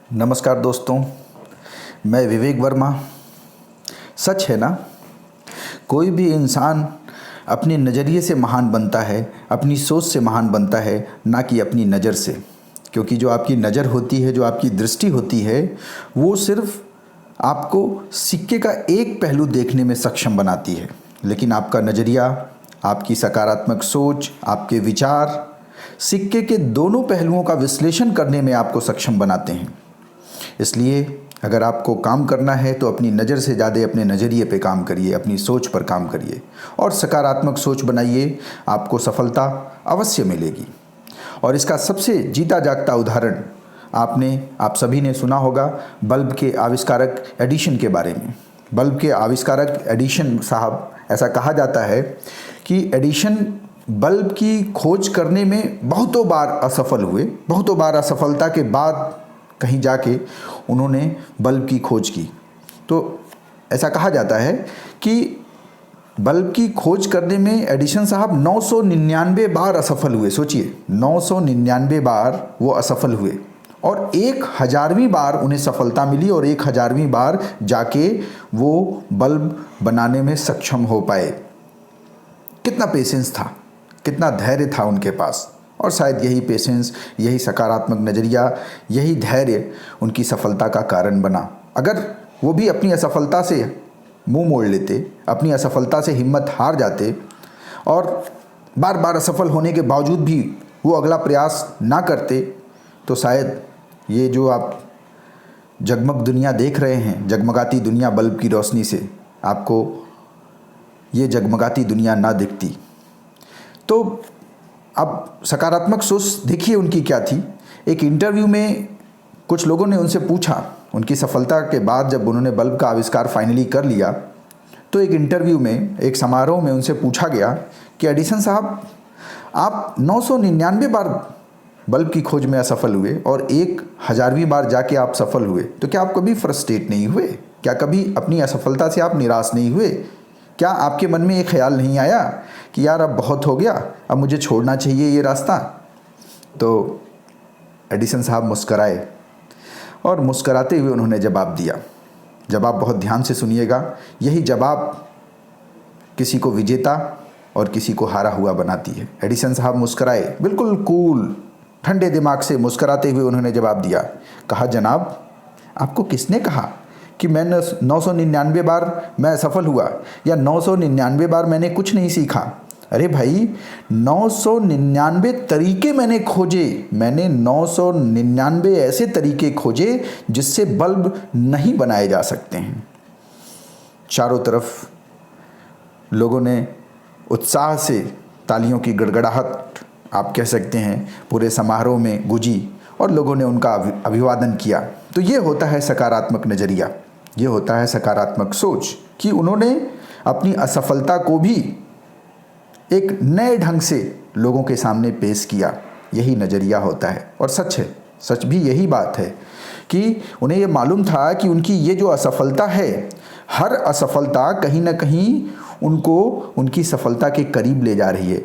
नमस्कार दोस्तों, मैं विवेक वर्मा। सच है ना, कोई भी इंसान अपने नज़रिए से महान बनता है, अपनी सोच से महान बनता है, ना कि अपनी नज़र से। क्योंकि जो आपकी नज़र होती है, जो आपकी दृष्टि होती है, वो सिर्फ आपको सिक्के का एक पहलू देखने में सक्षम बनाती है। लेकिन आपका नज़रिया, आपकी सकारात्मक सोच, आपके विचार सिक्के के दोनों पहलुओं का विश्लेषण करने में आपको सक्षम बनाते हैं। इसलिए अगर आपको काम करना है तो अपनी नज़र से ज़्यादा अपने नज़रिए पे काम करिए, अपनी सोच पर काम करिए और सकारात्मक सोच बनाइए। आपको सफलता अवश्य मिलेगी। और इसका सबसे जीता जागता उदाहरण आप सभी ने सुना होगा बल्ब के आविष्कारक एडिशन के बारे में। बल्ब के आविष्कारक एडिशन साहब, ऐसा कहा जाता है कि एडिशन बल्ब की खोज करने में बहुतों बार असफल हुए। बहुतों बार असफलता के बाद कहीं जाके उन्होंने बल्ब की खोज की। तो ऐसा कहा जाता है कि बल्ब की खोज करने में एडिशन साहब 999 बार असफल हुए। सोचिए, 999 बार वो असफल हुए और 1000वीं बार उन्हें सफलता मिली और 1000वीं बार जाके वो बल्ब बनाने में सक्षम हो पाए। कितना पेशेंस था, कितना धैर्य था उनके पास। और शायद यही पेशेंस, यही सकारात्मक नज़रिया, यही धैर्य उनकी सफलता का कारण बना। अगर वो भी अपनी असफलता से मुंह मोड़ लेते, अपनी असफलता से हिम्मत हार जाते और बार बार असफल होने के बावजूद भी वो अगला प्रयास ना करते, तो शायद ये जो आप जगमग दुनिया देख रहे हैं, जगमगाती दुनिया बल्ब की रोशनी से, आपको ये जगमगाती दुनिया ना दिखती। तो अब सकारात्मक सोच देखिए उनकी क्या थी। एक इंटरव्यू में कुछ लोगों ने उनसे पूछा, उनकी सफलता के बाद जब उन्होंने बल्ब का आविष्कार फाइनली कर लिया, तो एक इंटरव्यू में, एक समारोह में उनसे पूछा गया कि एडिसन साहब, आप 999 बार बल्ब की खोज में असफल हुए और 1000वीं बार जाके आप सफल हुए, तो क्या आप कभी फ्रस्ट्रेट नहीं हुए? क्या कभी अपनी असफलता से आप निराश नहीं हुए? क्या आपके मन में ये ख्याल नहीं आया कि यार अब बहुत हो गया, अब मुझे छोड़ना चाहिए ये रास्ता? तो एडिसन साहब मुस्कराए और मुस्कराते हुए उन्होंने जवाब दिया। जवाब बहुत ध्यान से सुनिएगा। यही जवाब किसी को विजेता और किसी को हारा हुआ बनाती है। एडिसन साहब मुस्कराए, बिल्कुल कूल, ठंडे दिमाग से मुस्कराते हुए उन्होंने जवाब दिया। कहा, जनाब, आपको किसने कहा कि मैंने 999 बार मैं सफल हुआ या 999 बार मैंने कुछ नहीं सीखा? अरे भाई, 999 तरीके मैंने खोजे। मैंने 999 ऐसे तरीके खोजे जिससे बल्ब नहीं बनाए जा सकते हैं। चारों तरफ लोगों ने उत्साह से तालियों की गड़गड़ाहट, आप कह सकते हैं, पूरे समारोह में गूंजी और लोगों ने उनका अभिवादन किया। तो ये होता है सकारात्मक नज़रिया, ये होता है सकारात्मक सोच कि उन्होंने अपनी असफलता को भी एक नए ढंग से लोगों के सामने पेश किया। यही नज़रिया होता है। और सच है, सच भी यही बात है कि उन्हें ये मालूम था कि उनकी ये जो असफलता है, हर असफलता कहीं ना कहीं उनको उनकी सफलता के करीब ले जा रही है।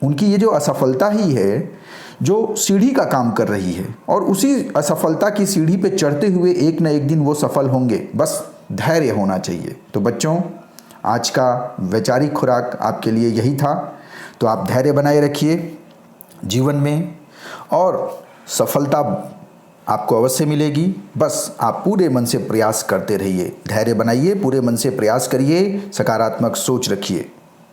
उनकी ये जो असफलता ही है जो सीढ़ी का काम कर रही है और उसी असफलता की सीढ़ी पे चढ़ते हुए एक न एक दिन वो सफल होंगे। बस धैर्य होना चाहिए। तो बच्चों, आज का वैचारिक खुराक आपके लिए यही था। तो आप धैर्य बनाए रखिए जीवन में और सफलता आपको अवश्य मिलेगी। बस आप पूरे मन से प्रयास करते रहिए, धैर्य बनाइए, पूरे मन से प्रयास करिए, सकारात्मक सोच रखिए।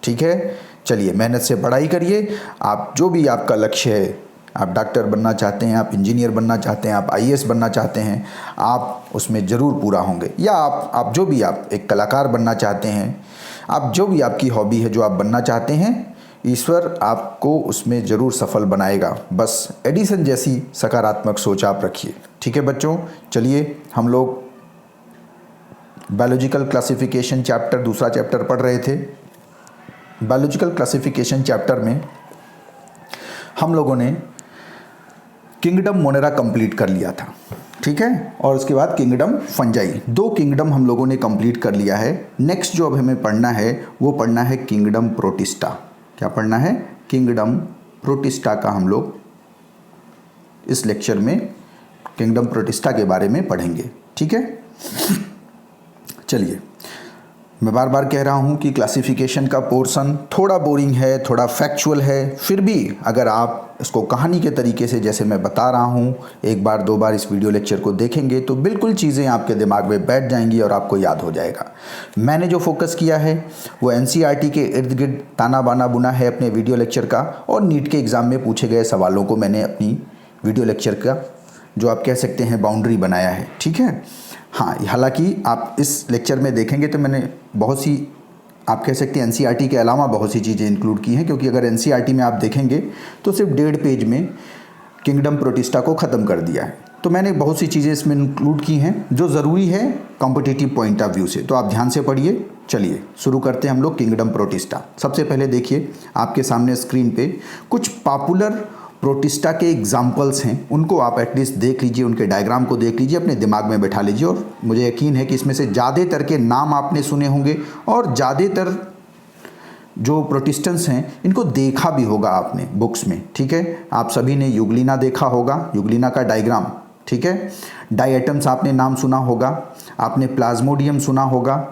ठीक है, चलिए मेहनत से पढ़ाई करिए। आप जो भी आपका लक्ष्य है, आप डॉक्टर बनना चाहते हैं, आप इंजीनियर बनना चाहते हैं, आप आईएएस बनना चाहते हैं, आप उसमें ज़रूर पूरा होंगे। या आप जो भी आप एक कलाकार बनना चाहते हैं, आप जो भी आपकी हॉबी है, जो आप बनना चाहते हैं, ईश्वर आपको उसमें ज़रूर सफल बनाएगा। बस एडिसन जैसी सकारात्मक सोच आप रखिए। ठीक है बच्चों, चलिए हम लोग बायोलॉजिकल क्लासिफिकेशन चैप्टर, दूसरा चैप्टर पढ़ रहे थे। बायोलॉजिकल क्लासिफिकेशन चैप्टर में हम लोगों ने किंगडम मोनेरा कंप्लीट कर लिया था। ठीक है, और उसके बाद किंगडम फंजाई, 2 किंगडम हम लोगों ने कंप्लीट कर लिया है। नेक्स्ट जो अब हमें पढ़ना है वो पढ़ना है किंगडम प्रोटिस्टा। क्या पढ़ना है? किंगडम प्रोटिस्टा का हम लोग इस लेक्चर में किंगडम प्रोटिस्टा के बारे में पढ़ेंगे। ठीक है, चलिए, मैं बार बार कह रहा हूँ कि क्लासिफिकेशन का पोर्शन थोड़ा बोरिंग है, थोड़ा फैक्चुअल है, फिर भी अगर आप इसको कहानी के तरीके से जैसे मैं बता रहा हूँ एक बार दो बार इस वीडियो लेक्चर को देखेंगे तो बिल्कुल चीज़ें आपके दिमाग में बैठ जाएंगी और आपको याद हो जाएगा। मैंने जो फोकस किया है वो एनसीईआरटी के इर्द गिर्द ताना बाना बुना है अपने वीडियो लेक्चर का, और नीट के एग्ज़ाम में पूछे गए सवालों को मैंने अपनी वीडियो लेक्चर का जो आप कह सकते हैं बाउंड्री बनाया है। ठीक है, हाँ, हालांकि आप इस लेक्चर में देखेंगे तो मैंने बहुत सी आप कह सकते हैं एनसीईआरटी के अलावा बहुत सी चीज़ें इंक्लूड की हैं, क्योंकि अगर एनसीईआरटी में आप देखेंगे तो सिर्फ 1.5 पेज में किंगडम प्रोटिस्टा को ख़त्म कर दिया है। तो मैंने बहुत सी चीज़ें इसमें इंक्लूड की हैं जो ज़रूरी है कॉम्पिटिटिव पॉइंट ऑफ व्यू से, तो आप ध्यान से पढ़िए। चलिए शुरू करते हैं हम लोग किंगडम प्रोटिस्टा। सबसे पहले देखिए आपके सामने स्क्रीन पे कुछ पॉपुलर प्रोटिस्टा के एग्जाम्पल्स हैं, उनको आप एटलीस्ट देख लीजिए, उनके डायग्राम को देख लीजिए, अपने दिमाग में बैठा लीजिए, और मुझे यकीन है कि इसमें से ज़्यादातर के नाम आपने सुने होंगे और ज़्यादातर जो प्रोटेस्टेंट्स हैं इनको देखा भी होगा आपने बुक्स में। ठीक है, आप सभी ने यूग्लिना देखा होगा, यूग्लिना का डायग्राम। ठीक है, डायटम्स आपने नाम सुना होगा, आपने प्लाज्मोडियम सुना होगा,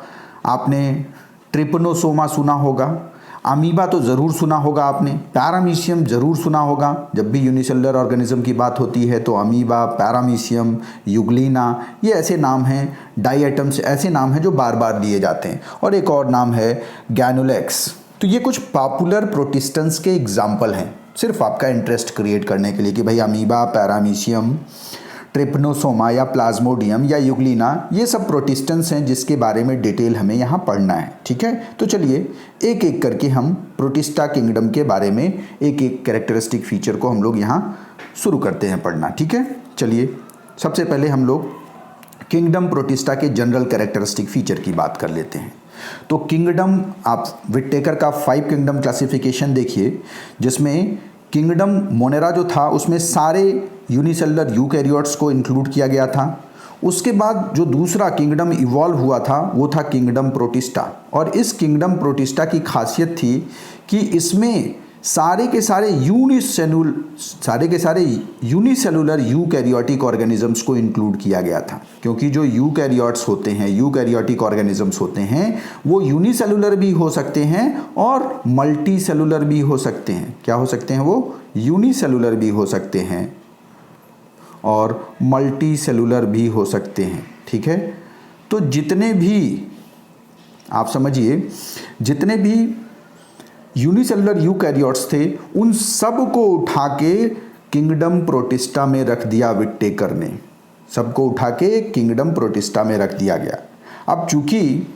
आपने ट्रिपनोसोमा सुना होगा, अमीबा तो ज़रूर सुना होगा आपने, पैरामीशियम ज़रूर सुना होगा। जब भी यूनिसेलुलर ऑर्गेनिज्म की बात होती है तो अमीबा, पैरामीशियम, यूग्लिना, ये ऐसे नाम हैं, डायटम्स ऐसे नाम हैं जो बार बार लिए जाते हैं। और एक और नाम है गैनुलेक्स। तो ये कुछ पॉपुलर प्रोटिस्टेंट्स के एग्जाम्पल हैं, सिर्फ आपका इंटरेस्ट क्रिएट करने के लिए कि भाई अमीबा, पैरामीशियम, ट्रिपनोसोमा या प्लाज्मोडियम या यूग्लिना, ये सब प्रोटिस्टेंट्स हैं जिसके बारे में डिटेल हमें यहाँ पढ़ना है। ठीक है, तो चलिए एक एक करके हम प्रोटिस्टा किंगडम के बारे में एक एक कैरेक्टरिस्टिक फीचर को हम लोग यहाँ शुरू करते हैं पढ़ना। ठीक है, चलिए सबसे पहले हम लोग किंगडम प्रोटिस्टा के जनरल कैरेक्टरिस्टिक फीचर की बात कर लेते हैं। तो किंगडम, आप विटेकर का 5 किंगडम क्लासिफिकेशन देखिए, जिसमें किंगडम मोनेरा जो था उसमें सारे यूनिसेलुलर यूकैरियोट्स को इंक्लूड किया गया था। उसके बाद जो दूसरा किंगडम इवॉल्व हुआ था वो था किंगडम प्रोटिस्टा, और इस किंगडम प्रोटिस्टा की खासियत थी कि इसमें सारे के सारे यूनिसेलुलर यूकैरियोटिक ऑर्गेनिजम्स को इंक्लूड किया गया था, क्योंकि जो यूकैरियोट्स होते हैं, यूकैरियोटिक ऑर्गेनिजम्स होते हैं, वो यूनिसेलुलर भी हो सकते हैं और मल्टी सेलुलर भी हो सकते हैं। क्या हो सकते हैं वो? यूनिसेलुलर भी हो सकते हैं और मल्टी सेलुलर भी हो सकते हैं। ठीक है, तो जितने भी आप समझिए, जितने भी यूनिसेलुलर यूकैरियोट्स थे उन सब को उठा के किंगडम प्रोटिस्टा में रख दिया विटेकर ने, सबको उठा के किंगडम प्रोटिस्टा में रख दिया गया। अब चूंकि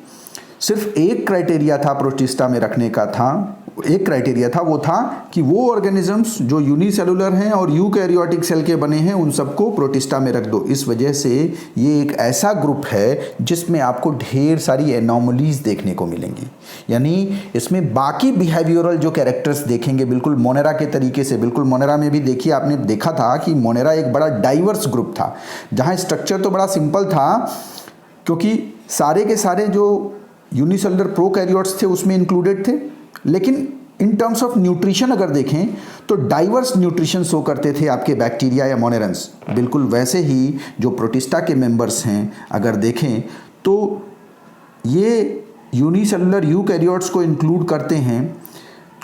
सिर्फ एक क्राइटेरिया था प्रोटिस्टा में रखने का, एक क्राइटेरिया था, वो था कि वो ऑर्गेनिजम्स जो यूनिसेलुलर हैं और यूकैरियोटिक सेल के बने हैं उन सबको प्रोटिस्टा में रख दो। इस वजह से ये एक ऐसा ग्रुप है जिसमें आपको ढेर सारी एनोमलीज देखने को मिलेंगी, यानी इसमें बाकी बिहेवियरल जो कैरेक्टर्स देखेंगे बिल्कुल मोनेरा के तरीके से। बिल्कुल मोनेरा में भी देखिए, आपने देखा था कि मोनेरा एक बड़ा डाइवर्स ग्रुप था, जहाँ स्ट्रक्चर तो बड़ा सिंपल था क्योंकि सारे के सारे जो यूनिसेलुलर प्रोकैरियोट्स थे उसमें इंक्लूडेड थे, लेकिन इन टर्म्स ऑफ न्यूट्रिशन अगर देखें तो डाइवर्स न्यूट्रिशन शो करते थे आपके बैक्टीरिया या मोनेरन्स। बिल्कुल वैसे ही जो प्रोटिस्टा के मेंबर्स हैं अगर देखें तो ये यूनिसेलुलर यूकैरियोट्स को इंक्लूड करते हैं,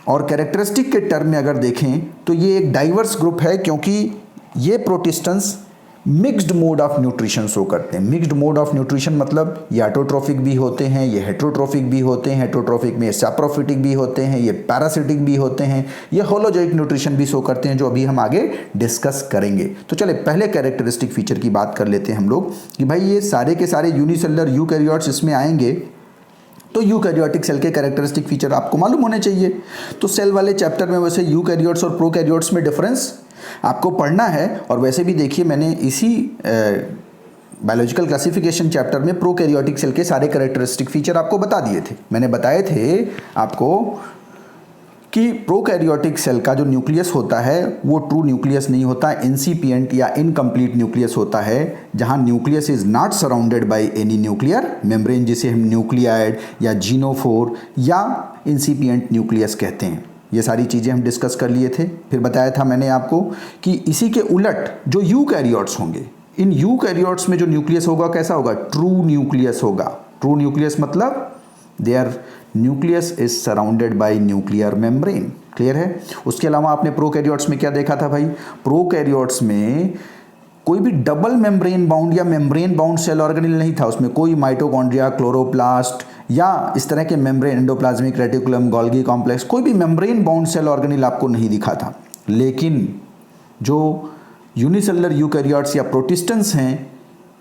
और कैरेक्टरिस्टिक के टर्म में अगर देखें तो ये एक डाइवर्स ग्रुप है, क्योंकि ये प्रोटिस्टेंट्स mixed mode of nutrition show करते हैं। मिक्स्ड मोड ऑफ न्यूट्रिशन मतलब ये ऑटोट्रोफिक भी होते हैं, ये हेट्रोट्रोफिक भी होते हैं, हेट्रोट्रोफिक में सैप्रोफिटिक भी होते हैं, ये पैरासिटिक भी होते हैं, ये होलोजोइक न्यूट्रिशन भी शो करते हैं, जो अभी हम आगे डिस्कस करेंगे। तो चले पहले कैरेक्टरिस्टिक फीचर की बात कर लेते हैं हम लोग कि भाई ये सारे के सारे यूनिसेलुलर यूकैरियोट्स इसमें आएंगे, तो यूकैरियोटिक सेल के कैरेक्टरिस्टिक फीचर आपको मालूम होने चाहिए। तो सेल वाले चैप्टर में वैसे यूकैरियोट्स और प्रोकैरियोट्स में डिफरेंस आपको पढ़ना है, और वैसे भी देखिए मैंने इसी बायोलॉजिकल क्लासिफिकेशन चैप्टर में प्रोकैरियोटिक सेल के सारे कैरेक्टरिस्टिक फीचर आपको बता दिए थे। मैंने बताए थे आपको कि प्रोकैरियोटिक सेल का जो न्यूक्लियस होता है वो ट्रू न्यूक्लियस नहीं होता, इंसिपिएंट या इनकम्प्लीट न्यूक्लियस होता है, जहां nucleus is not surrounded by any nuclear membrane, जिसे हम न्यूक्लियाइड या जीनोफोर या इंसिपिएंट न्यूक्लियस कहते हैं। ये सारी चीज़ें हम डिस्कस कर लिए थे। फिर बताया था मैंने आपको कि इसी के उलट जो यूकैरियोट्स होंगे, इन यूकैरियोट्स में जो न्यूक्लियस होगा कैसा होगा, ट्रू न्यूक्लियस होगा। ट्रू न्यूक्लियस मतलब their nucleus is surrounded by nuclear membrane. Clear है। उसके अलावा आपने प्रोकैरियोट्स में क्या देखा था भाई, प्रोकैरियोट्स में कोई भी डबल मेम्ब्रेन बाउंड या मेम्ब्रेन बाउंड सेल ऑर्गेनेल नहीं था, उसमें कोई माइटोकॉन्ड्रिया, क्लोरोप्लास्ट या इस तरह के membrane, endoplasmic reticulum, Golgi complex, कोई भी मेम्ब्रेन बाउंड सेल ऑर्गेनेल आपको नहीं दिखा था। लेकिन जो यूनिसेलुलर यूकैरियोट्स या प्रोटिस्टेंस हैं,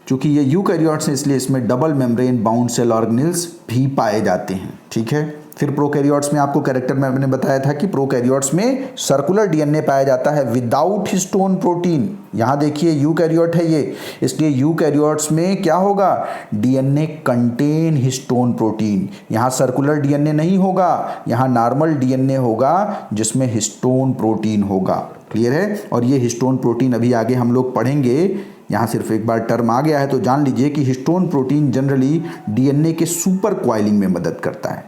चूंकि ये यूकैरियोट्स हैं इसलिए इसमें double membrane bound cell organelles भी पाए जाते हैं। ठीक है। फिर प्रोकैरियोट्स में आपको कैरेक्टर में मैंने बताया था कि प्रोकैरियोट्स में सर्कुलर डीएनए पाया जाता है विदाउट हिस्टोन प्रोटीन। यहाँ देखिए यूकैरियोट है ये, इसलिए यूकैरियोट्स में क्या होगा, डीएनए कंटेन हिस्टोन प्रोटीन। यहाँ सर्कुलर डीएनए नहीं होगा, यहाँ नॉर्मल डीएनए होगा जिसमें हिस्टोन प्रोटीन होगा। क्लियर है। और ये हिस्टोन प्रोटीन अभी आगे हम लोग पढ़ेंगे। यहाँ सिर्फ एक बार टर्म आ गया है तो जान लीजिए कि हिस्टोन प्रोटीन जनरली डीएनए के सुपर क्वाइलिंग में मदद करता है,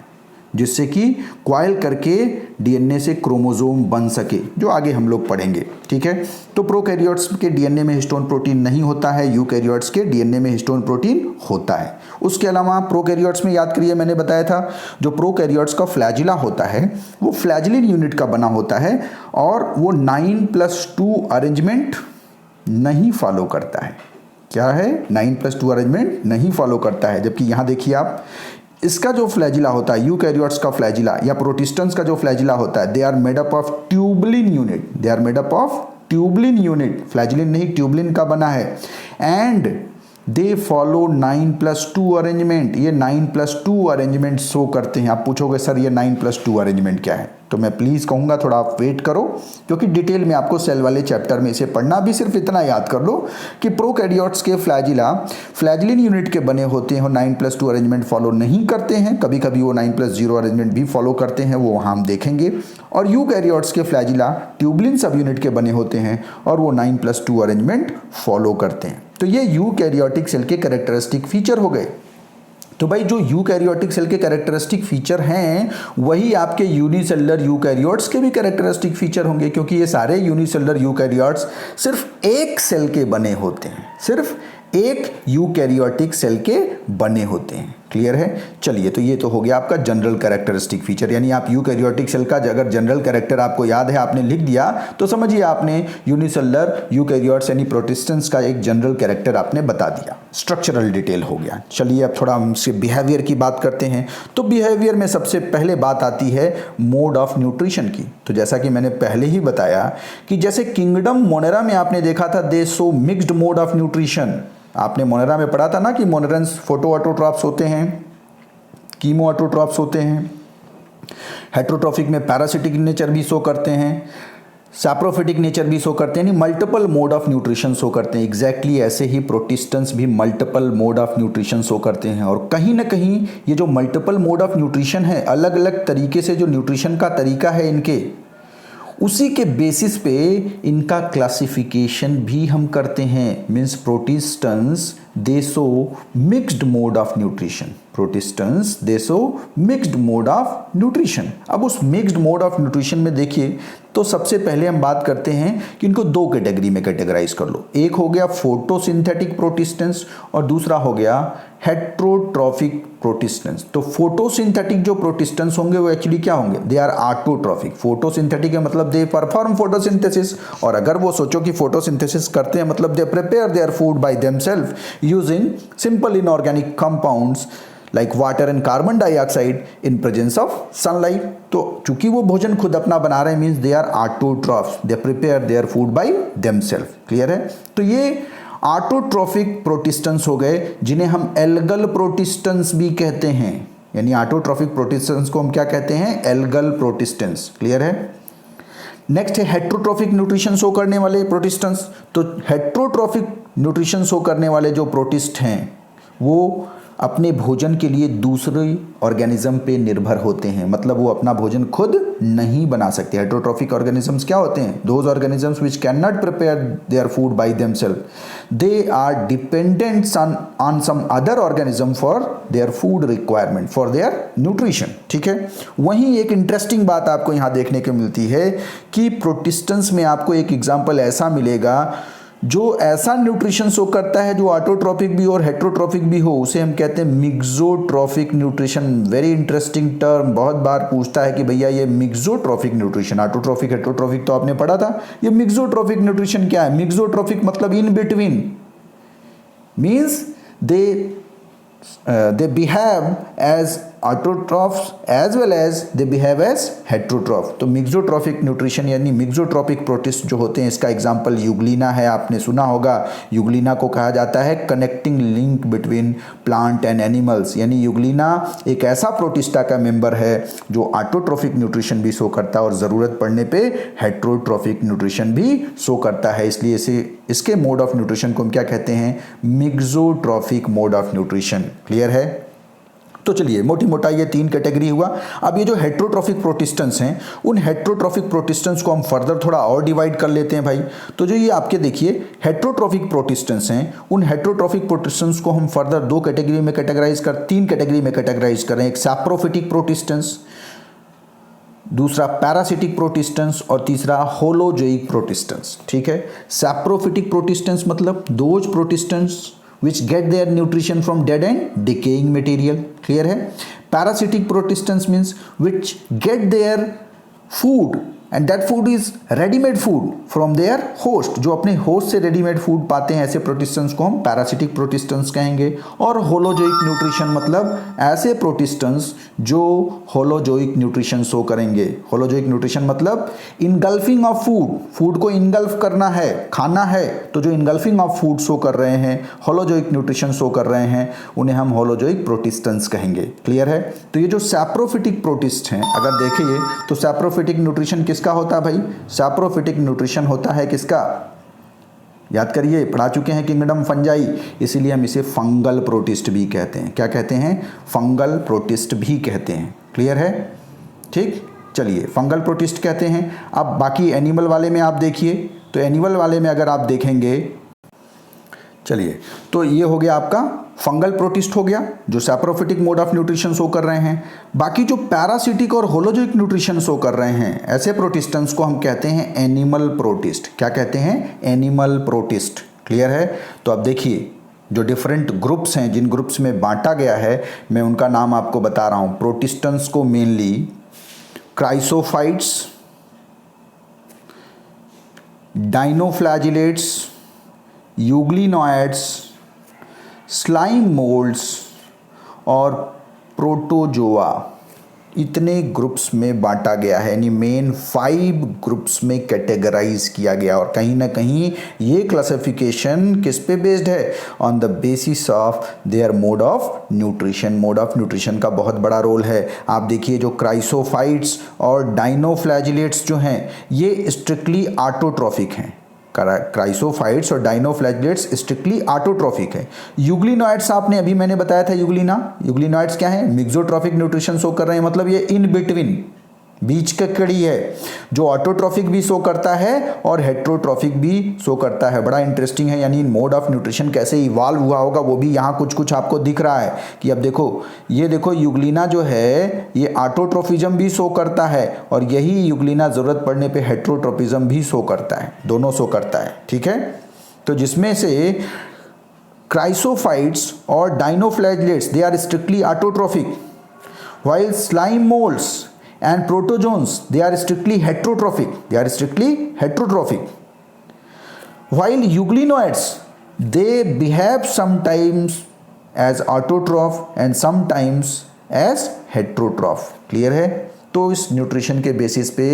जिससे कि क्वाइल करके डीएनए से क्रोमोसोम बन सके, जो आगे हम लोग पढ़ेंगे। ठीक है। तो प्रोकैरियोट्स के डीएनए में हिस्टोन प्रोटीन नहीं होता है, यूकैरियोट्स के डीएनए में हिस्टोन प्रोटीन होता है। उसके अलावा प्रोकैरियोट्स में याद करिए मैंने बताया था जो प्रोकैरियोट्स का फ्लैजिला होता है वो फ्लैजिलिन यूनिट का बना होता है और वो 9+2 अरेंजमेंट नहीं फॉलो करता है। क्या है, 9+2 अरेंजमेंट नहीं फॉलो करता है। जबकि यहाँ देखिए आप, इसका जो फ्लैजिला होता है, यूकैरियोट्स का फ्लैजिला या प्रोटिस्टेंस का जो फ्लैजिला होता है, they are made up of tubulin unit. They are made up of tubulin unit, flagellin नहीं ट्यूबलिन का बना है। And they follow 9+2 arrangement. ये 9+2 अरेंजमेंट शो करते हैं। आप पूछोगे सर ये 9+2 अरेंजमेंट क्या है, तो मैं प्लीज़ कहूँगा थोड़ा आप वेट करो, क्योंकि डिटेल में आपको सेल वाले चैप्टर में इसे पढ़ना। भी सिर्फ इतना याद कर लो कि प्रोकैरियोट्स के फ्लैजिला फ्लैजिलिन यूनिट के बने होते हैं और 9+2 अरेंजमेंट फॉलो नहीं करते हैं। कभी कभी वो 9+0 अरेंजमेंट भी फॉलो करते हैं, वो वहाँ हम देखेंगे। और यूकैरियोट्स के फ्लैजिला ट्यूबलिन सब यूनिट के बने होते हैं और वो 9+2 अरेंजमेंट फॉलो करते हैं। तो ये यूकैरियोटिक सेल के कैरेक्टरिस्टिक फीचर हो गए। तो भाई जो यूकैरियोटिक सेल के कैरेक्टरिस्टिक फीचर हैं वही आपके यूनिसेलुलर यूकैरियोट्स के भी कैरेक्टरिस्टिक फीचर होंगे, क्योंकि ये सारे यूनिसेलुलर यूकैरियोट्स सिर्फ एक सेल के बने होते हैं, सिर्फ एक यूकैरियोटिक सेल के बने होते हैं। क्लियर है। चलिए, तो ये तो हो गया आपका जनरल कैरेक्टरिस्टिक फीचर, यानी आप यूकैरियोटिक सेल का अगर जनरल कैरेक्टर आपको याद है, आपने लिख दिया, तो समझिए आपने यूनिसेलुलर यूकैरियोट्स यानी प्रोटिस्टेंस का एक जनरल कैरेक्टर आपने बता दिया, स्ट्रक्चरल डिटेल हो गया। चलिए अब थोड़ा हमसे बिहेवियर की बात करते हैं। तो बिहेवियर में सबसे पहले बात आती है मोड ऑफ न्यूट्रिशन की। तो जैसा कि मैंने पहले ही बताया कि जैसे किंगडम मोनेरा में आपने देखा था दे show mixed mode of nutrition. आपने मोनेरा में पढ़ा था ना कि मोनेरन्स फोटो ऑटोट्रॉप्स होते हैं, कीमो ऑटोट्रॉप्स होते हैं, हेट्रोट्रॉफिक में पैरासिटिक नेचर भी शो करते हैं, सैप्रोफिटिक नेचर भी शो करते हैं, यानी multiple mode of nutrition show करते हैं। एग्जैक्टली ऐसे ही प्रोटिस्टेंस भी multiple mode of nutrition show करते हैं। और कहीं ना कहीं ये जो मल्टीपल मोड ऑफ न्यूट्रिशन है, अलग अलग तरीके से जो न्यूट्रिशन का तरीका है इनके, उसी के बेसिस पे इनका क्लासिफिकेशन भी हम करते हैं। Means प्रोटिस्टेंस they show mixed mode of nutrition, प्रोटिस्टेंस they show mixed mode of nutrition. अब उस मिक्स्ड मोड ऑफ न्यूट्रिशन में देखिए तो सबसे पहले हम बात करते हैं कि इनको दो कैटेगरी में कैटेगराइज कर लो। एक हो गया फोटोसिंथेटिक प्रोटिस्टेंस और दूसरा हो गया हेट्रोट्रॉफिक प्रोटिस्टेंस। तो फोटोसिंथेटिक जो प्रोटिस्टेंस होंगे वो एक्चुअली क्या होंगे, दे आर ऑटोट्रॉफिक। फोटोसिंथेटिक है मतलब दे परफॉर्म फोटोसिंथेसिस, और अगर वो सोचो कि फोटोसिंथेसिस करते हैं मतलब they prepare their food by themselves using simple inorganic compounds like water and carbon dioxide in presence of sunlight. तो चूंकि वो भोजन खुद अपना बना रहे हैं means they are autotrophs, they prepare their food by themselves. Clear है। तो ये ऑटोट्रॉफिक प्रोटिस्टेंस हो गए, जिन्हें हम एल्गल प्रोटिस्टेंस भी कहते हैं। यानी ऑटोट्रॉफिक प्रोटिस्टेंस को हम क्या कहते हैं, एल्गल प्रोटिस्टेंस। क्लियर है। नेक्स्ट है हेट्रोट्रॉफिक न्यूट्रिशन शो करने वाले प्रोटिस्टेंस। तो हेट्रोट्रॉफिक न्यूट्रिशन शो करने वाले जो प्रोटिस्ट हैं वो अपने भोजन के लिए दूसरे ऑर्गेनिज्म पे निर्भर होते हैं, मतलब वो अपना भोजन खुद नहीं बना सकते। हेट्रोट्रॉफिक ऑर्गेनिजम्स क्या होते हैं, those organisms which can not prepare their food by themselves, they are dependents on some other organism for their food requirement, for their nutrition. ठीक है। वहीं एक इंटरेस्टिंग बात आपको यहाँ देखने को मिलती है कि प्रोटिस्टेंस में आपको एक एग्जाम्पल ऐसा मिलेगा जो ऐसा न्यूट्रिशन शो करता है जो ऑटोट्रॉफिक भी और हेट्रोट्रॉफिक भी हो, उसे हम कहते हैं mixotrophic nutrition. Very interesting term, बहुत बार पूछता है कि भैया ये मिक्सोट्रॉफिक न्यूट्रिशन, ऑटोट्रॉफिक हेट्रोट्रॉफिक तो आपने पढ़ा था, ये मिक्सोट्रॉफिक न्यूट्रिशन क्या है? मिक्सोट्रॉफिक मतलब in between, means they behave as autotrophs as well as they behave as heterotroph। तो मिक्सोट्रॉफिक न्यूट्रिशन यानी मिक्सोट्रॉपिक प्रोटिस्ट जो होते हैं, इसका एग्जांपल यूग्लिना है, आपने सुना होगा। यूग्लिना को कहा जाता है connecting link between plant and animals, यानी यूग्लिना एक ऐसा प्रोटिस्टा का मेंबर है जो ऑटोट्रॉफिक न्यूट्रिशन भी शो करता है और ज़रूरत पड़ने पे हेट्रोट्रॉफिक न्यूट्रिशन भी शो करता है। इसलिए इसके मोड ऑफ न्यूट्रिशन को हम क्या कहते हैं? Mixotrophic mode of nutrition. Clear है? तो चलिए मोटी मोटा ये 3 कैटेगरी हुआ। अब ये जो हेट्रोट्रॉफिक प्रोटिस्टेंस हैं, उन हेट्रोट्रॉफिक प्रोटिस्टेंस को हम फर्दर थोड़ा और डिवाइड कर लेते हैं भाई। तो जो ये आपके देखिए हेट्रोट्रॉफिक प्रोटिस्टेंस हैं, उन हेट्रोट्रॉफिक प्रोटिस्टेंस को हम फर्दर 2 कैटेगरी में कैटेगराइज कर 3 कैटेगरी में कैटेगराइज कर रहे हैं। एक सैप्रोफिटिक प्रोटिस्टेंस, दूसरा पैरासिटिक प्रोटिस्टेंस और तीसरा होलोजोइक प्रोटिस्टेंस। ठीक है? सैप्रोफिटिक प्रोटिस्टेंस मतलब those प्रोटिस्टेंस which get their nutrition from dead and decaying material। clear है? Parasitic protistans means which get their food and that food is ready-made food from their host। जो अपने host से readymade food पाते हैं, ऐसे प्रोटिस्टेंस को हम पैरासिटिक प्रोटिस्टेंस कहेंगे। और होलोजोइक न्यूट्रिशन मतलब ऐसे प्रोटिस्टेंस जो होलोजोइक न्यूट्रिशन शो करेंगे। होलोजोइक न्यूट्रिशन मतलब इनगल्फिंग ऑफ फूड, फूड को इनगल्फ करना है, खाना है, तो जो इनगल्फिंग ऑफ फूड शो कर रहे हैं, होलोजोइक न्यूट्रिशन शो कर रहे हैं, उन्हें हम होलोजोइक प्रोटिस्टेंस कहेंगे। क्लियर है? तो ये जो सैप्रोफिटिक प्रोटिस्ट हैं, अगर देखिए तो सैप्रोफिटिक न्यूट्रिशन किसका होता है भाई? सैप्रोफिटिक न्यूट्रिशन होता है किसका? याद करिए, पढ़ा चुके हैं किंगडम फंजाई, इसीलिए हम इसे फंगल प्रोटिस्ट भी कहते हैं। क्या कहते हैं? फंगल प्रोटिस्ट भी कहते हैं। क्लियर है? ठीक, चलिए फंगल प्रोटिस्ट कहते हैं। अब बाकी एनिमल वाले में आप देखिए, तो एनिमल वाले में अगर आप देखेंगे, चलिए तो ये हो गया आपका फंगल प्रोटिस्ट हो गया जो saprophytic mode of nutrition show कर रहे हैं। बाकी जो पैरासिटिक और होलोजोइक न्यूट्रिशन शो कर रहे हैं, ऐसे प्रोटिस्टेंस को हम कहते हैं एनिमल प्रोटिस्ट। क्या कहते हैं? Animal protist. क्लियर है? तो अब देखिए जो डिफरेंट ग्रुप्स हैं, जिन ग्रुप्स में बांटा गया है, मैं उनका नाम आपको बता रहा हूँ। प्रोटिस्टेंस को mainly chrysophytes, dinoflagellates, euglenoids, slime moulds और प्रोटोजोआ, इतने ग्रुप्स में बांटा गया है। यानी मेन 5 ग्रुप्स में कैटेगराइज किया गया। और कहीं ना कहीं ये क्लासिफिकेशन किस पे बेस्ड है? On the basis of their mode of nutrition. Mode of nutrition का बहुत बड़ा रोल है। आप देखिए जो क्राइसोफाइट्स और डाइनोफ्लैजिलेट्स जो हैं, ये स्ट्रिक्टली ऑटोट्रॉफिक हैं। क्राइसोफाइट्स और डाइनोफ्लैजिलेट्स स्ट्रिक्टली ऑटोट्रॉफिक है। यूग्लिनॉइड्स आपने अभी मैंने बताया था, यूग्लिनॉइड्स क्या है? मिक्सोट्रॉफिक न्यूट्रिशन शो कर रहे हैं, मतलब ये इन बिटवीन, बीच का कड़ी है, जो ऑटोट्रॉफिक भी शो करता है और हेट्रोट्रॉफिक भी शो करता है। बड़ा इंटरेस्टिंग है, यानी मोड ऑफ न्यूट्रिशन कैसे इवॉल्व हुआ होगा वो भी यहाँ कुछ कुछ आपको दिख रहा है कि अब देखो, ये देखो यूग्लिना जो है ये ऑटोट्रोफिज्म भी शो करता है और यही यूग्लिना ज़रूरत पड़ने पे हेट्रोट्रोफिज्म भी शो करता है, दोनों शो करता है। ठीक है? तो जिसमें से क्राइसोफाइट्स और dinoflagellates they are strictly autotrophic, while slime moulds and protozoans they are strictly heterotrophic, while euglenoids they behave sometimes as autotroph and sometimes as heterotroph। Clear है? तो इस न्यूट्रिशन के बेसिस पे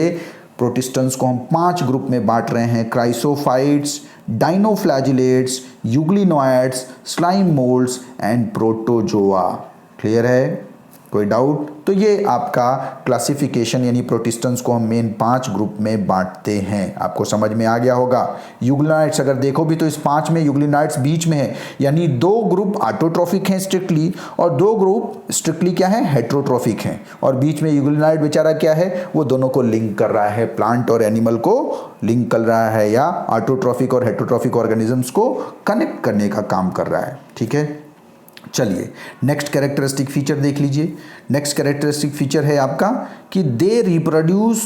प्रोटिस्टेंस को हम 5 ग्रुप में बांट रहे हैं: chrysophytes, dinoflagellates, euglenoids, slime moulds and protozoa. Clear है? कोई डाउट? तो ये आपका क्लासिफिकेशन, यानी प्रोटिस्टेंस को हम मेन 5 ग्रुप में बांटते हैं। आपको समझ में आ गया होगा। यूग्लिनॉइड्स अगर देखो भी तो इस 5 में यूग्लिनॉइड्स बीच में है, यानी 2 ग्रुप ऑटोट्रॉफिक हैं स्ट्रिक्टली और 2 ग्रुप स्ट्रिक्टली क्या है? हेट्रोट्रॉफिक हैं। और बीच में यूग्लिनॉइड बेचारा क्या है? वो दोनों को लिंक कर रहा है, प्लांट और एनिमल को लिंक कर रहा है, या ऑटोट्रॉफिक और हेट्रोट्रॉफिक ऑर्गेनिजम्स को कनेक्ट करने का काम कर रहा है। ठीक है? चलिए नेक्स्ट कैरेक्टरिस्टिक फीचर देख लीजिए। नेक्स्ट कैरेक्टरिस्टिक फीचर है आपका कि they reproduce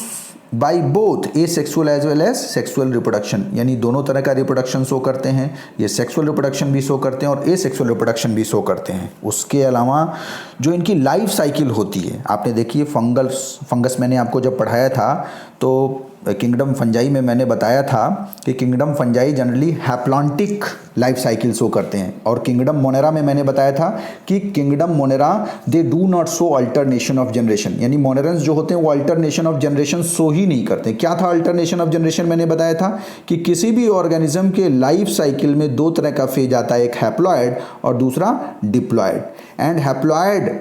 by both asexual as well as sexual reproduction, यानी दोनों तरह का रिप्रोडक्शन शो करते हैं। ये सेक्सुअल रिप्रोडक्शन भी शो करते हैं और ए सेक्सुअल रिप्रोडक्शन भी शो करते हैं। उसके अलावा जो इनकी लाइफ साइकिल होती है, आपने देखिए फंगस मैंने आपको जब पढ़ाया था तो किंगडम फंजाई में मैंने बताया था कि kingdom fungi generally haplontic life cycle show करते हैं, और किंगडम मोनेरा में मैंने बताया था कि kingdom Monera they do not show alternation of generation, यानी मोनेरन्स जो होते हैं वो अल्टरनेशन ऑफ जनरेशन शो ही नहीं करते। क्या था अल्टरनेशन ऑफ जनरेशन? मैंने बताया था कि किसी भी ऑर्गेनिज्म के लाइफ साइकिल में दो तरह का फेज आता है, एक हैप्लॉयड और दूसरा diploid, and haploid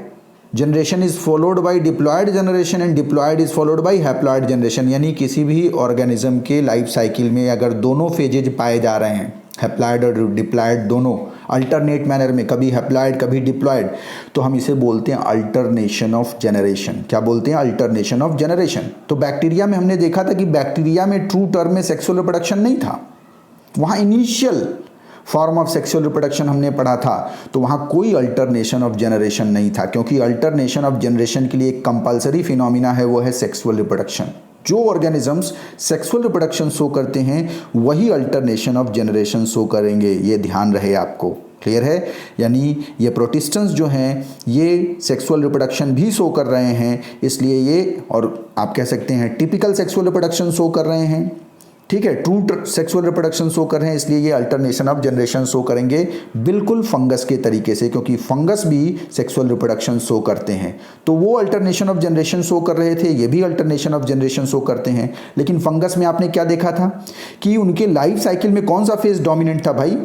generation is followed by diploid generation and diploid is followed by haploid generation. यानी किसी भी ऑर्गेनिज्म के लाइफ साइकिल में अगर दोनों फेजेज पाए जा रहे हैं, हैप्लॉयड और डिप्लॉयड दोनों अल्टरनेट मैनर में, कभी हैप्लॉयड कभी डिप्लॉयड, तो हम इसे बोलते हैं अल्टरनेशन ऑफ जनरेशन। क्या बोलते हैं? Alternation of generation. तो बैक्टीरिया में हमने देखा था कि बैक्टीरिया में ट्रू टर्म में सेक्सुअल रिप्रोडक्शन नहीं था, वहाँ initial form of sexual reproduction हमने पढ़ा था, तो वहाँ कोई अल्टरनेशन ऑफ जनरेशन नहीं था, क्योंकि अल्टरनेशन ऑफ जनरेशन के लिए एक कंपलसरी फिनोमिना है, वो है सेक्सुअल रिप्रोडक्शन। जो ऑर्गेनिजम्स सेक्सुअल रिप्रोडक्शन शो करते हैं वही अल्टरनेशन ऑफ जनरेशन शो करेंगे, ये ध्यान रहे आपको। क्लियर है? यानी ये प्रोटिस्टेंस जो हैं ये सेक्सुअल रिप्रोडक्शन भी शो कर रहे हैं, इसलिए ये, और आप कह सकते हैं टिपिकल सेक्सुअल रिप्रोडक्शन शो कर रहे हैं, ठीक है, ट्रू सेक्सुअल रिप्रोडक्शन शो कर रहे हैं, इसलिए ये अल्टरनेशन ऑफ जनरेशन शो करेंगे, बिल्कुल फंगस के तरीके से, क्योंकि फंगस भी सेक्सुअल रिप्रोडक्शन शो करते हैं। तो वो अल्टरनेशन ऑफ जनरेशन शो कर रहे थे, ये भी अल्टरनेशन ऑफ जनरेशन शो करते हैं। लेकिन फंगस में आपने क्या देखा था कि उनके लाइफ साइकिल में कौन सा फेज डोमिनेंट था भाई?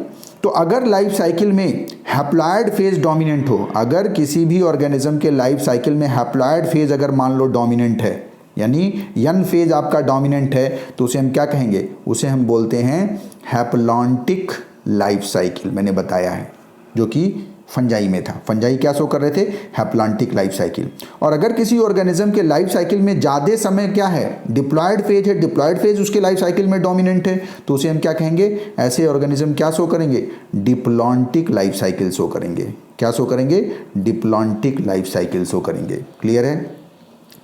तो अगर लाइफ साइकिल में हैप्लॉयड फेज डोमिनेंट हो, अगर किसी भी ऑर्गेनिज्म के लाइफ साइकिल में हैप्लॉयड फेज अगर मान लो डोमिनेंट है, यानी यन फेज आपका डोमिनेंट है, तो उसे हम क्या कहेंगे? उसे हम बोलते हैं हैप्लॉन्टिक लाइफ साइकिल। मैंने बताया है, जो कि फंजाई में था। फंजाई क्या शो कर रहे थे? Haplontic life cycle. और अगर किसी ऑर्गेनिज्म के लाइफ साइकिल में ज़्यादा समय क्या है? डिप्लॉयड फेज है, डिप्लॉयड फेज उसके लाइफ साइकिल में डोमिनेंट है, तो उसे हम क्या कहेंगे? ऐसे ऑर्गेनिज्म क्या शो करेंगे? डिप्लॉन्टिक लाइफ साइकिल शो करेंगे। क्या शो करेंगे? डिप्लॉन्टिक लाइफ साइकिल शो करेंगे। क्लियर है?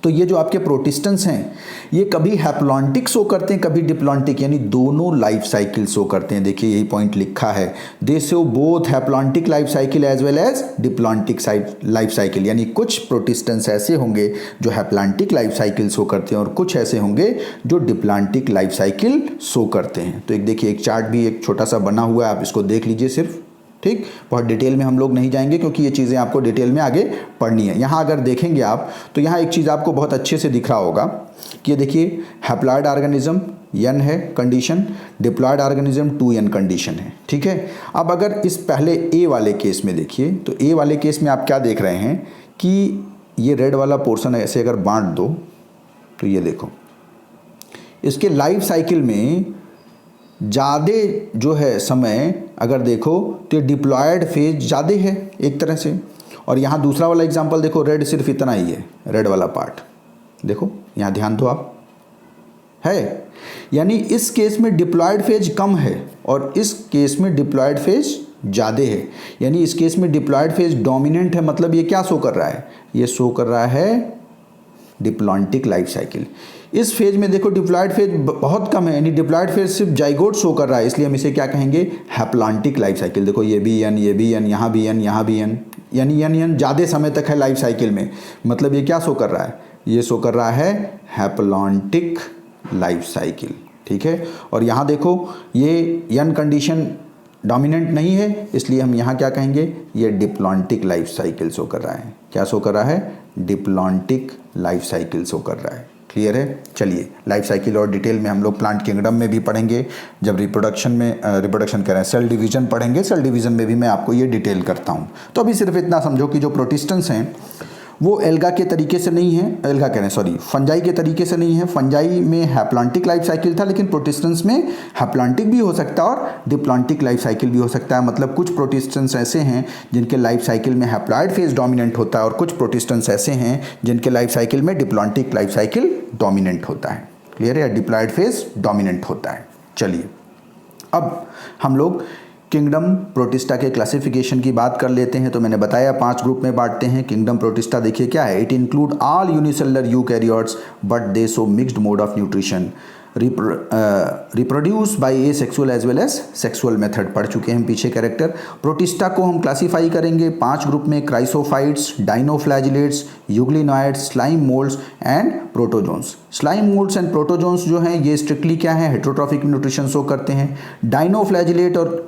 तो ये जो आपके प्रोटिस्टेंस हैं ये कभी हैप्लॉन्टिक शो करते हैं, कभी डिप्लॉन्टिक, यानी दोनों लाइफ साइकिल शो करते हैं। देखिए यही पॉइंट लिखा है, they show both haplontic life cycle as well as diplontic life cycle. यानी कुछ प्रोटिस्टेंस ऐसे होंगे जो हैप्लॉन्टिक लाइफ साइकिल शो करते हैं और कुछ ऐसे होंगे जो डिप्लॉन्टिक लाइफ साइकिल शो करते हैं। तो एक देखिए, एक चार्ट भी एक छोटा सा बना हुआ है, आप इसको देख लीजिए सिर्फ, ठीक। बहुत डिटेल में हम लोग नहीं जाएंगे क्योंकि ये चीज़ें आपको डिटेल में आगे पढ़नी है। यहाँ अगर देखेंगे आप तो यहाँ एक चीज़ आपको बहुत अच्छे से दिख रहा होगा कि ये देखिए, हैप्लॉयड ऑर्गेनिज्म n है condition, diploid organism 2n condition है, ठीक है। अब अगर इस पहले ए वाले केस में देखिए, तो ए वाले केस में आप क्या देख रहे हैं कि ये रेड वाला पोर्शन ऐसे अगर बांट दो तो ये देखो, इसके लाइफ साइकिल में ज़्यादा जो है समय अगर देखो तो डिप्लॉयड फेज ज़्यादा है एक तरह से। और यहाँ दूसरा वाला एग्जांपल देखो, रेड सिर्फ इतना ही है, रेड वाला पार्ट देखो, यहाँ ध्यान दो आप, है। यानी इस केस में डिप्लॉयड फेज कम है और इस केस में डिप्लॉयड फेज ज़्यादा है। यानी इस केस में डिप्लॉयड फेज डोमिनेंट है, मतलब ये क्या शो कर रहा है? ये शो कर रहा है डिप्लॉन्टिक लाइफ साइकिल। इस फेज में देखो डिप्लॉयड फेज बहुत कम है, यानी डिप्लॉयड फेज सिर्फ जाइगोट शो कर रहा है, इसलिए हम इसे क्या कहेंगे? Haplontic life cycle. देखो ये भी एन, ये भी एन, यहाँ भी एन, यहाँ भी एन, यानी एन ज़्यादा समय तक है लाइफ साइकिल में, मतलब ये क्या शो कर रहा है? ये शो कर रहा है हैप्लॉन्टिक लाइफ साइकिल, ठीक है। और यहाँ देखो ये एन कंडीशन डोमिनेंट नहीं है, इसलिए हम यहाँ क्या कहेंगे? ये डिप्लॉन्टिक लाइफ साइकिल शो कर रहा है। क्या शो कर रहा है? डिप्लॉन्टिक लाइफ साइकिल शो कर रहा है। क्लियर है? चलिए, लाइफ साइकिल और डिटेल में हम लोग प्लांट किंगडम में भी पढ़ेंगे, जब रिप्रोडक्शन करें, सेल डिवीजन पढ़ेंगे, सेल डिवीजन में भी मैं आपको ये डिटेल करता हूँ। तो अभी सिर्फ इतना समझो कि जो प्रोटिस्टेंस हैं वो एल्गा के तरीके से नहीं है, एल्गा कह रहे हैं सॉरी, फंजाई के तरीके से नहीं है। फंजाई में हैप्लॉन्टिक लाइफ साइकिल था, लेकिन प्रोटिस्टेंस में हैप्लॉन्टिक भी हो सकता है और डिप्लॉन्टिक लाइफ साइकिल भी हो सकता है। मतलब कुछ प्रोटिस्टेंस ऐसे हैं जिनके लाइफ साइकिल में हैप्लॉयड फेज डोमिनेंट होता है और कुछ प्रोटिस्टेंस ऐसे हैं जिनके लाइफ साइकिल में डिप्लॉन्टिक लाइफ साइकिल डोमिनेंट होता है। क्लियर है? या डिप्लॉयड फेज डोमिनेंट होता है। चलिए, अब हम लोग किंगडम प्रोटिस्टा के क्लासिफिकेशन की बात कर लेते हैं तो मैंने बताया 5 ग्रुप में बांटते हैं। किंगडम प्रोटिस्टा देखिए क्या है, it include all unicellular eukaryotes but they show mixed mode of nutrition, reproduce by asexual as well as sexual method, पढ़ चुके हैं हम पीछे कैरेक्टर। प्रोटिस्टा को हम क्लासीफाई करेंगे 5 ग्रुप में, chrysophytes, dinoflagellates, euglenoids, slime moulds and protozoans. Slime moulds and protozoans जो हैं ये स्ट्रिक्टली क्या है, हेट्रोट्रॉफिक न्यूट्रिशन शो करते हैं। डाइनोफ्लैजिलेट और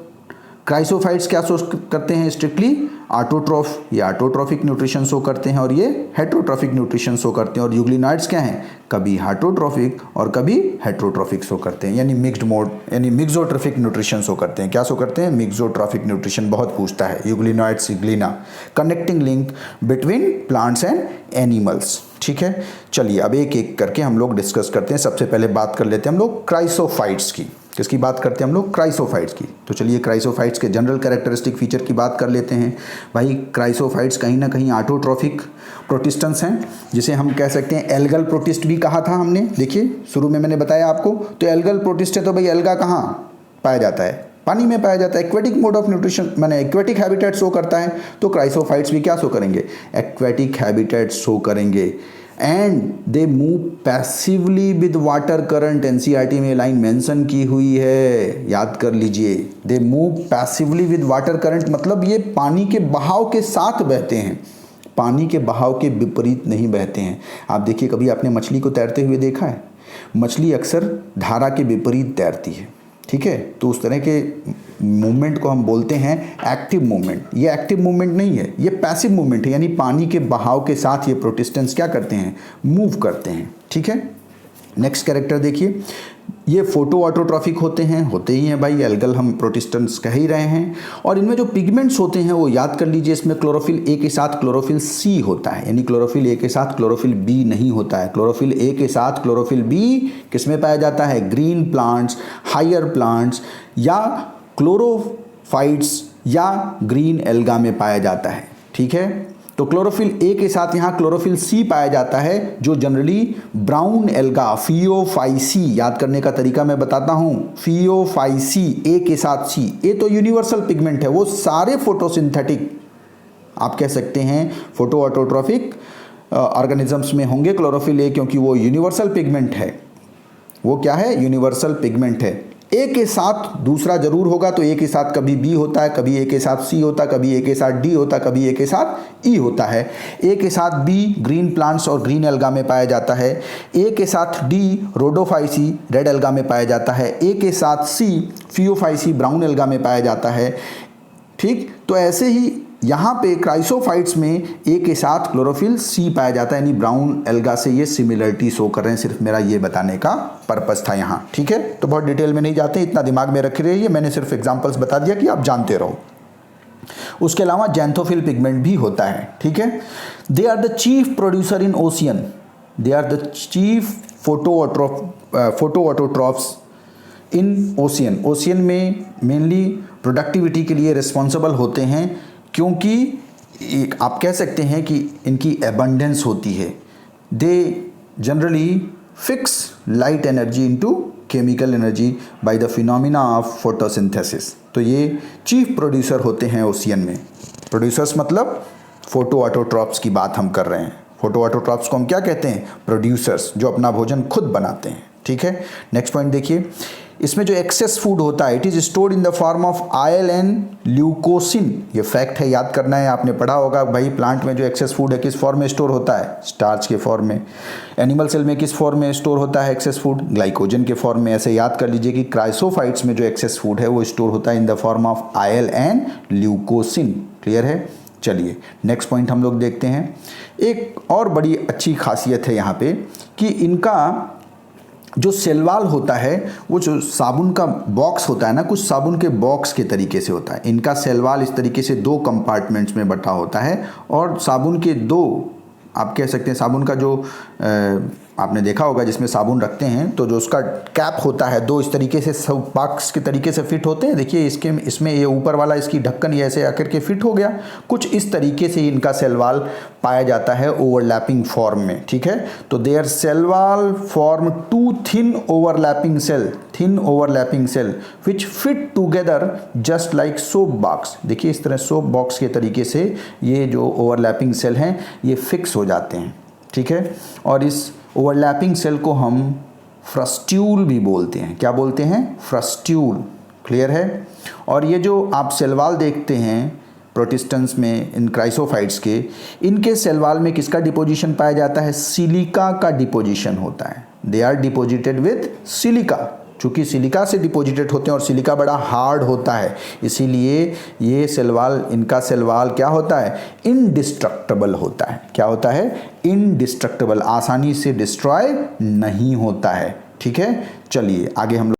क्राइसोफाइट्स क्या शो करते हैं, स्ट्रिक्टली ऑटोट्रॉफ या ऑटोट्रॉफिक न्यूट्रिशन शो करते हैं और ये हेट्रोट्रॉफिक न्यूट्रिशन शो करते हैं। और यूग्लिनॉइड्स क्या हैं, कभी ऑटोट्रॉफिक और कभी हेट्रोट्रॉफिक शो करते हैं, यानी मिक्स्ड मोड यानी मिक्सोट्रॉफिक न्यूट्रिशन शो करते हैं। क्या शो करते हैं, मिक्सोट्रॉफिक न्यूट्रिशन, बहुत पूछता है euglenoids, Euglena, connecting link between plants and animals. ठीक है, चलिए अब एक एक करके हम लोग डिस्कस करते हैं। सबसे पहले बात कर लेते हैं हम लोग क्राइसोफाइट्स की। किसकी बात करते हैं हम लोग, क्राइसोफाइट्स की। तो चलिए क्राइसोफाइट्स के जनरल कैरेक्टरिस्टिक फीचर की बात कर लेते हैं। भाई क्राइसोफाइट्स कहीं ना कहीं ऑटोट्रॉफिक प्रोटिस्टेंस हैं, जिसे हम कह सकते हैं एल्गल प्रोटिस्ट भी कहा था हमने। देखिए शुरू में मैंने बताया आपको, तो एल्गल प्रोटिस्ट है तो भाई एल्गा कहाँ पाया जाता है, पानी में पाया जाता है। एक्वेटिक मोड ऑफ न्यूट्रिशन माने एक्वेटिक हैबिटेट शो करता है, तो क्राइसोफाइट्स भी क्या शो करेंगे, एक्वेटिक हैबिटेट शो करेंगे। And they move passively with water current, NCERT में लाइन मेंशन की हुई है, याद कर लीजिए। They move passively with water current मतलब ये पानी के बहाव के साथ बहते हैं, पानी के बहाव के विपरीत नहीं बहते हैं। आप देखिए कभी आपने मछली को तैरते हुए देखा है, मछली अक्सर धारा के विपरीत तैरती है। ठीक है, तो उस तरह के मूवमेंट को हम बोलते हैं एक्टिव मूवमेंट। ये एक्टिव मूवमेंट नहीं है, ये पैसिव मूवमेंट है, यानी पानी के बहाव के साथ ये प्रोटिस्टेंस क्या करते हैं, मूव करते हैं। ठीक है, नेक्स्ट कैरेक्टर देखिए, ये फोटो ऑटोट्रॉफिक होते ही हैं भाई, एल्गल हम प्रोटिस्टेंस कह ही रहे हैं। और इनमें जो पिगमेंट्स होते हैं वो याद कर लीजिए, इसमें क्लोरोफिल ए के साथ क्लोरोफिल सी होता है, यानी क्लोरोफिल ए के साथ क्लोरोफिल बी नहीं होता है। क्लोरोफिल ए के साथ क्लोरोफिल बी किस में पाया जाता है, ग्रीन प्लांट्स, हायर प्लांट्स या क्लोरोफाइट्स या ग्रीन एल्गा में पाया जाता है। ठीक है, तो क्लोरोफिल ए के साथ यहाँ क्लोरोफिल सी पाया जाता है, जो जनरली ब्राउन एल्गा फियोफाइसी, याद करने का तरीका मैं बताता हूँ, फियोफाइसी ए के साथ सी। ए तो यूनिवर्सल पिगमेंट है, वो सारे फोटोसिंथेटिक आप कह सकते हैं फोटो ऑटोट्रॉफिक ऑर्गेनिजम्स में होंगे क्लोरोफिल ए, क्योंकि वो यूनिवर्सल पिगमेंट है। वो क्या है, यूनिवर्सल पिगमेंट है। ए के साथ दूसरा जरूर होगा, तो ए के साथ कभी बी होता है, कभी ए के साथ सी होता है, कभी ए के साथ डी होता है, कभी ए के साथ ई होता है। ए के साथ बी ग्रीन प्लांट्स और ग्रीन एल्गा में पाया जाता है। ए के साथ डी रोडोफाइसी रेड एल्गा में पाया जाता है। ए के साथ सी फियोफाइसी ब्राउन एल्गा में पाया जाता है। ठीक, तो ऐसे ही यहाँ पे क्राइसोफाइट्स में ए के साथ क्लोरोफिल सी पाया जाता है, यानी ब्राउन एल्गा से ये सिमिलरिटी शो कर रहे हैं। सिर्फ मेरा ये बताने का पर्पस था यहाँ। ठीक है, तो बहुत डिटेल में नहीं जाते, इतना दिमाग में रख रहिए, मैंने सिर्फ एग्जांपल्स बता दिया कि आप जानते रहो। उसके अलावा जैंथोफिल पिगमेंट भी होता है। ठीक है, they are the chief producer in ocean, they are the chief photoautotrophs in ocean. Ocean में मेनली प्रोडक्टिविटी के लिए रिस्पॉन्सिबल होते हैं, क्योंकि आप कह सकते हैं कि इनकी एबंडेंस होती है। They generally fix light energy into chemical energy by the phenomena of photosynthesis. तो ये चीफ प्रोड्यूसर होते हैं ओशियन में। प्रोड्यूसर्स मतलब फोटो ऑटोट्रॉप्स की बात हम कर रहे हैं। फोटो ऑटोट्रॉप्स को हम क्या कहते हैं, प्रोड्यूसर्स, जो अपना भोजन खुद बनाते हैं। ठीक है, नेक्स्ट पॉइंट देखिए, इसमें जो एक्सेस फूड होता है, it is stored in the form of oil and leucosin. ये फैक्ट है, याद करना है, आपने पढ़ा होगा भाई प्लांट में जो एक्सेस फूड है किस फॉर्म में स्टोर होता है, स्टार्च के फॉर्म में। एनिमल सेल में किस फॉर्म में स्टोर होता है एक्सेस फूड, ग्लाइकोजन के फॉर्म में। ऐसे याद कर लीजिए कि क्राइसोफाइट्स में जो एक्सेस फूड है वो स्टोर होता है in the form of oil and leucosin. Clear है, चलिए नेक्स्ट पॉइंट हम लोग देखते हैं। एक और बड़ी अच्छी खासियत है यहाँ पे कि इनका जो सेलवाल होता है, वो जो साबुन का बॉक्स होता है ना, कुछ साबुन के बॉक्स के तरीके से होता है। इनका सेलवाल इस तरीके से 2 कंपार्टमेंट्स में बटा होता है, और साबुन के 2 आप कह सकते हैं साबुन का जो आपने देखा होगा जिसमें साबुन रखते हैं तो जो उसका कैप होता है दो इस तरीके से सब बॉक्स के तरीके से फिट होते हैं। देखिए इसमें ये ऊपर वाला इसकी ढक्कन ये ऐसे आकर के फिट हो गया। कुछ इस तरीके से इनका सेल वॉल पाया जाता है ओवरलैपिंग फॉर्म में, ठीक है। तो their cell wall form two thin overlapping cell which fit together just like soap box. देखिए इस तरह सोप बॉक्स के तरीके से ये जो ओवरलैपिंग सेल हैं ये फिक्स हो जाते हैं, ठीक है। और इस ओवरलैपिंग सेल को हम फ्रस्ट्यूल भी बोलते हैं। क्या बोलते हैं? फ्रस्ट्यूल। क्लियर है। और ये जो आप सेल वॉल देखते हैं प्रोटिस्टेंस में, इन क्राइसोफाइट्स के, इनके सेल वॉल में किसका डिपोजिशन पाया जाता है? सिलिका का डिपोजिशन होता है। They are deposited with silica. चूँकि सिलिका से डिपोजिटेड होते हैं और सिलिका बड़ा हार्ड होता है, इसीलिए ये सेल वॉल, इनका सेल वॉल क्या होता है? इनडिस्ट्रक्टेबल होता है। क्या होता है? इनडिस्ट्रक्टेबल, आसानी से डिस्ट्रॉय नहीं होता है, ठीक है। चलिए आगे हम लोग